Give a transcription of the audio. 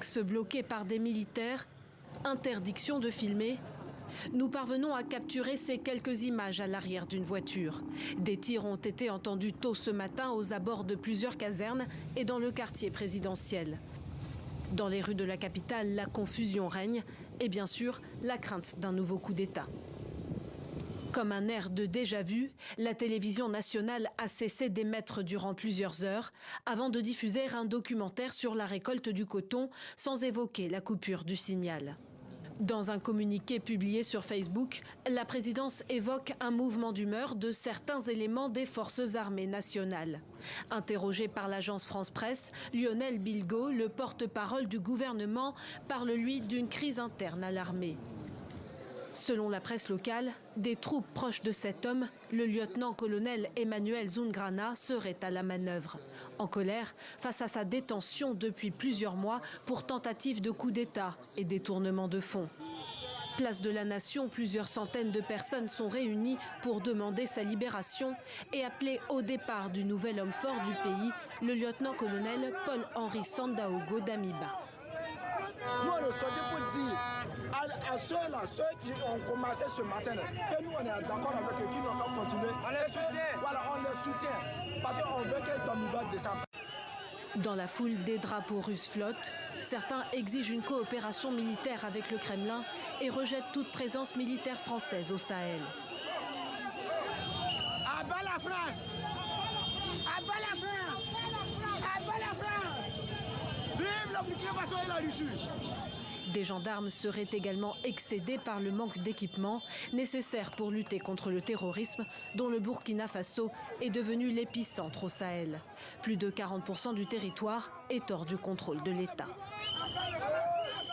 Axe bloqué par des militaires, interdiction de filmer. Nous parvenons à capturer ces quelques images à l'arrière d'une voiture. Des tirs ont été entendus tôt ce matin aux abords de plusieurs casernes et dans le quartier présidentiel. Dans les rues de la capitale, la confusion règne et bien sûr la crainte d'un nouveau coup d'État. Comme un air de déjà-vu, la télévision nationale a cessé d'émettre durant plusieurs heures avant de diffuser un documentaire sur la récolte du coton sans évoquer la coupure du signal. Dans un communiqué publié sur Facebook, la présidence évoque un mouvement d'humeur de certains éléments des forces armées nationales. Interrogé par l'agence France Presse, Lionel Bilgo, le porte-parole du gouvernement, parle lui d'une crise interne à l'armée. Selon la presse locale, des troupes proches de cet homme, le lieutenant-colonel Emmanuel Zungrana, seraient à la manœuvre. En colère face à sa détention depuis plusieurs mois pour tentative de coup d'État et détournement de fonds. Place de la Nation, plusieurs centaines de personnes sont réunies pour demander sa libération et appeler au départ du nouvel homme fort du pays, le lieutenant-colonel Paul-Henri Sandaogo Damiba. Nous, on le souhaite pour dire à ceux qui ont commencé ce matin que nous, on est d'accord avec eux, qui n'ont pas continué. On les soutient. Voilà, on les soutient. Parce qu'on veut que Damiba descende. Dans la foule, des drapeaux russes flottent. Certains exigent une coopération militaire avec le Kremlin et rejettent toute présence militaire française au Sahel. À bas la France! À bas la France! À bas la France! Vive le Burkina Faso et la Russie! Des gendarmes seraient également excédés par le manque d'équipement nécessaire pour lutter contre le terrorisme dont le Burkina Faso est devenu l'épicentre au Sahel. Plus de 40% du territoire est hors du contrôle de l'État.